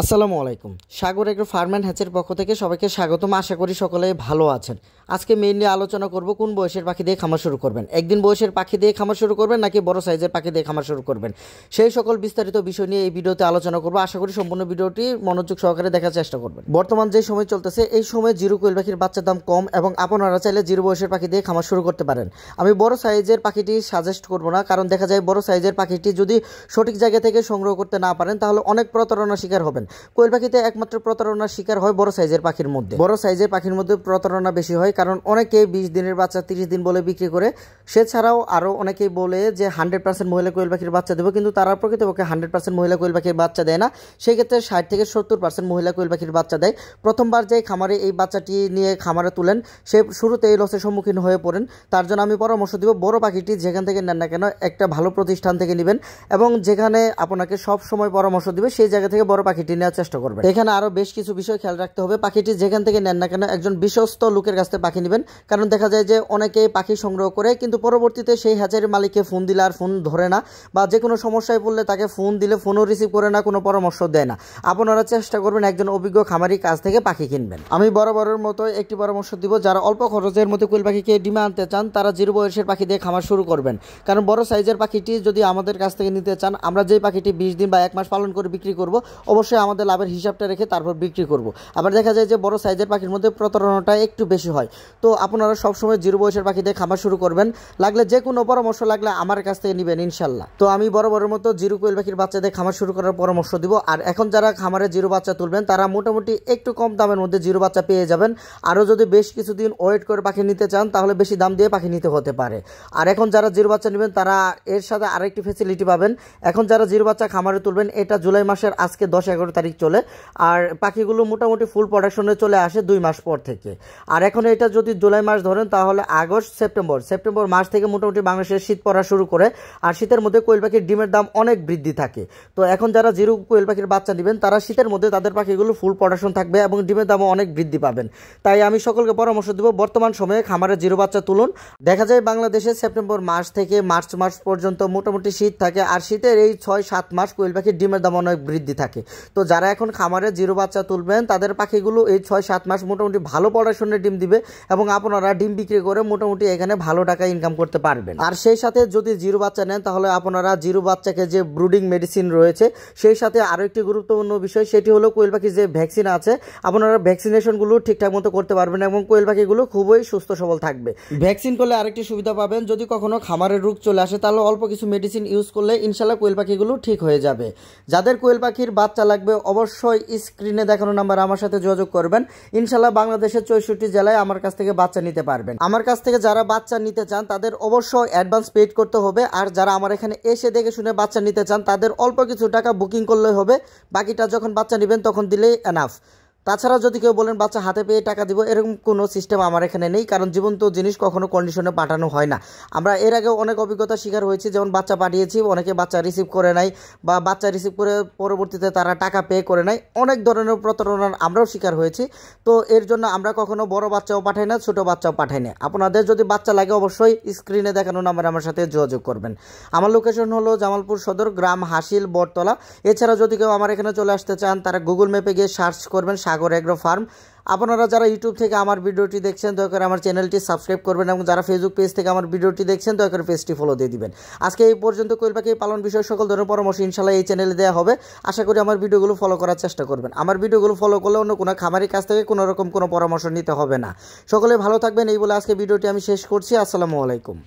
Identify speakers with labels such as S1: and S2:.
S1: আসসালামু আলাইকুম। সাগর agro farm and হ্যাচের পক্ষ থেকে সবাইকে স্বাগতম। আশা করি সকলেই ভালো আছেন। আজকে মেইনলি আলোচনা করব কোন বয়সের পাখি দিয়ে খামার শুরু করবেন। একদিন বয়সের পাখি দিয়ে খামার শুরু করবেন নাকি বড় সাইজের পাখি দিয়ে খামার শুরু করবেন, সেই সকল বিস্তারিত বিষয় নিয়ে এই ভিডিওতে আলোচনা করব। আশা করি সম্পূর্ণ ভিডিওটি মনোযোগ সহকারে দেখার চেষ্টা করবেন। বর্তমান যে সময় চলতেছে এই সময় জিরো কোয়েল পাখির বাচ্চার দাম কম এবং আপনারা চাইলে জিরো বয়সের পাখি দিয়ে খামার শুরু করতে পারেন। আমি বড় সাইজের পাখিটি সাজেস্ট করব না, কারণ দেখা যায় বড় সাইজের পাখিটি যদি সঠিক জায়গা থেকে সংগ্রহ করতে না পারেন তাহলে অনেক প্রতারণার শিকার হবেন। কোয়েল পাখিতে একমাত্র প্রতারণার শিকার হয় বড় সাইজের পাখির মধ্যে। বড় সাইজের পাখির মধ্যে প্রতারণা বেশি হয়, কারণ অনেকে 20 দিনের বাচ্চা 30 দিন বলে বিক্রি করে। সেছাড়াও আরও অনেকেই বলে যে 100% মহিলা কোয়েল পাখির বাচ্চা দেবো, কিন্তু তারা প্রকৃতপক্ষে 100% মহিলা কোয়েল পাখির বাচ্চা দেয় না। সেই ক্ষেত্রে 60 থেকে 70% মহিলা কোয়েল পাখির বাচ্চা দেয়। প্রথমবার যে খামারে এই বাচ্চাটি নিয়ে খামারে তুলেন সে শুরুতেই লসের সম্মুখীন হয়ে পড়েন। তার জন্য আমি পরামর্শ দিব বড় পাখিটি যেখান থেকে নেন না কেন একটা ভালো প্রতিষ্ঠান থেকে নেবেন এবং যেখানে আপনাকে সব সময় পরামর্শ দিবে সেই জায়গা থেকে বড় পাখিটি নেওয়ার চেষ্টা করবেন। এখানে আরও বেশ কিছু বিষয় খেয়াল রাখতে হবে। পাখিটি যেখান থেকে নেন না কেন একজন বিশ্বস্ত লোকের কাছ থেকে পাখি নেবেন, কারণ দেখা যায় যে অনেকেই পাখি সংগ্রহ করে কিন্তু পরবর্তীতে সেই হ্যাচারির মালিককে ফোন দিলে আর ফোন ধরে না, বা যে কোনো সমস্যায় পড়লে তাকে ফোন দিলে ফোনও রিসিভ করে না, কোনো পরামর্শ দেয় না। আপনারা চেষ্টা করবেন একজন অভিজ্ঞ খামারি কাছ থেকে পাখি কিনবেন। আমি বরাবরের মতো একটি পরামর্শ দিব, যারা অল্প খরচের মধ্যে কোয়েল পাখিকে ডিমে আনতে চান তারা জিরো বয়সের পাখি দিয়ে খামার শুরু করবেন। কারণ বড় সাইজের পাখিটি যদি আমাদের কাছ থেকে নিতে চান, আমরা যেই পাখিটি 20 দিন বা 1 মাস পালন করে বিক্রি করব, অবশ্যই আমাদের লাভের হিসাবটা রেখে তারপর বিক্রি করব। আবার দেখা যায় যে বড় সাইজের পাখির মধ্যে প্রতারণাটা একটু বেশি হয়। তো আপনারা সবসময় জিরো বয়সের পাখি দিয়ে খামার শুরু করবেন। লাগলে যে কোনো পরামর্শ লাগলে আমার কাছ থেকে নেবেন ইনশাল্লাহ। তো আমি বরাবরের মতো জিরো কোয়েল পাখির বাচ্চা দিয়ে খামার শুরু করার পরামর্শ দিব। আর এখন যারা খামারে জিরো বাচ্চা তুলবেন তারা মোটামুটি একটু কম দামের মধ্যে জিরো বাচ্চা পেয়ে যাবেন। আরও যদি বেশ কিছুদিন ওয়েট করে পাখি নিতে চান তাহলে বেশি দাম দিয়ে পাখি নিতে হতে পারে। আর এখন যারা জিরো বাচ্চা নেবেন তারা এর সাথে আরেকটি ফ্যাসিলিটি পাবেন। এখন যারা জিরো বাচ্চা খামারে তুলবেন, এটা জুলাই মাসের আজকে 10-11 তারিখ চলে, আর পাখিগুলো মোটামুটি ফুল প্রোডাকশনে চলে আসে 2 মাস পর থেকে। আর এখন এটা যদি জুলাই মাস ধরেন তাহলে আগস্ট সেপ্টেম্বর মাস থেকে মোটামুটি বাংলাদেশের শীত পড়া শুরু করে। আর শীতের মধ্যে কোয়েল পাখির ডিমের দাম অনেক বৃদ্ধি থাকে। তো এখন যারা জিরো কোয়েল পাখির বাচ্চা নেবেন তারা শীতের মধ্যে তাদের পাখিগুলো ফুল প্রোডাকশন থাকবে এবং ডিমের দামও অনেক বৃদ্ধি পাবেন। তাই আমি সকলকে পরামর্শ দেব বর্তমান সময়ে খামারে জিরো বাচ্চা তুলুন। দেখা যায় বাংলাদেশে সেপ্টেম্বর মাস থেকে মার্চ মাস পর্যন্ত মোটামুটি শীত থাকে, আর শীতের এই 6-7 মাস কোয়েল পাখির ডিমের দাম অনেক বৃদ্ধি থাকে। তো যারা এখন খামারে জিরো বাচ্চা তুলবেন তাদের পাখিগুলো এই 6-7 মাস মোটামুটি ভালো প্রোডাকশনের ডিম দিবে এবং আপনারা ডিম বিক্রি করে মোটামুটি এখানে ভালো টাকা ইনকাম করতে পারবেন। আর সেই সাথে যদি জিরো বাচ্চা নেন তাহলে আপনারা জিরো বাচ্চাকে যে ব্রুডিং মেডিসিন রয়েছে সেই সাথে আরও একটি গুরুত্বপূর্ণ বিষয়, সেটি হলো কোয়েল পাখির যে ভ্যাকসিন আছে আপনারা ভ্যাকসিনেশনগুলো ঠিকঠাক মতো করতে পারবেন এবং কোয়েল পাখিগুলো খুবই সুস্থ সবল থাকবে। ভ্যাকসিন করলে আরেকটি সুবিধা পাবেন, যদি কখনো খামারের রোগ চলে আসে তাহলে অল্প কিছু মেডিসিন ইউজ করলে ইনশাল্লাহ কোয়েল পাখিগুলো ঠিক হয়ে যাবে। যাদের কোয়েল পাখির বাচ্চা লাগবে অবশ্যই স্ক্রিনে দেখানো নাম্বার আমার সাথে যোগাযোগ করবেন। ইনশাল্লাহ বাংলাদেশের 64 জেলায় আমার কাছ থেকে বাচ্চা নিতে পারবেন। আমার কাছ থেকে যারা বাচ্চা নিতে চান তাদের অবশ্যই অ্যাডভান্স পেড করতে হবে, আর যারা আমার এখানে এসে দেখে শুনে বাচ্চা নিতে চান তাদের অল্প কিছু টাকা বুকিং করলে হবে, বাকিটা যখন বাচ্চা নেবেন তখন দিলেই এনাফ। তাছাড়া যদি কেউ বলেন বাচ্চা হাতে পেয়ে টাকা দিব, এরকম কোনো সিস্টেম আমার এখানে নেই, কারণ জীবন্ত জিনিস কখনো কন্ডিশনে পাঠানো হয় না। আমরা এর আগে অনেক অভিজ্ঞতা শিকার হয়েছি, যেমন বাচ্চা পাঠিয়েছি অনেকে বাচ্চা রিসিভ করে নাই, বা বাচ্চা রিসিভ করে পরবর্তীতে তারা টাকা পে করে নাই। অনেক ধরনের প্রতারণার আমরাও শিকার হয়েছি। তো এর জন্য আমরা কখনো বড় বাচ্চাও পাঠাই না, ছোট বাচ্চাও পাঠাই না। আপনাদের যদি বাচ্চা লাগে অবশ্যই স্ক্রিনে দেখানো নাম্বারে আমার সাথে যোগাযোগ করবেন। আমার লোকেশন হলো জামালপুর সদর, গ্রাম হাসিল, বটতলা। এছাড়া যদি কেউ আমার এখানে চলে আসতে চান তারা গুগল ম্যাপে গিয়ে সার্চ করবেন সাগর এগ্রো ফার্ম। আপনারা যারা ইউটিউব থেকে আমার ভিডিওটি দেখছেন দয়া করে আমার চ্যানেলটি সাবস্ক্রাইব করবেন, এবং যারা ফেসবুক পেজ থেকে আমার ভিডিওটি দেখছেন দয়া করে পেজটি ফলো দিয়ে দিবেন। আজকে এই পর্যন্ত কোয়েল পাখি পালন বিষয়ে সকল ধরনের পরামর্শ ইনশাল্লাহ এই চ্যানেলে দেওয়া হবে। আশা করি আমার ভিডিওগুলো ফলো করার চেষ্টা করবেন। আমার ভিডিওগুলো ফলো করলে অন্য কোনো খামারের কাছ থেকে কোনো রকম কোনো পরামর্শ নিতে হবে না। সকলে ভালো থাকবেন এই বলে আজকে ভিডিওটি আমি শেষ করছি। আসসালামু আলাইকুম।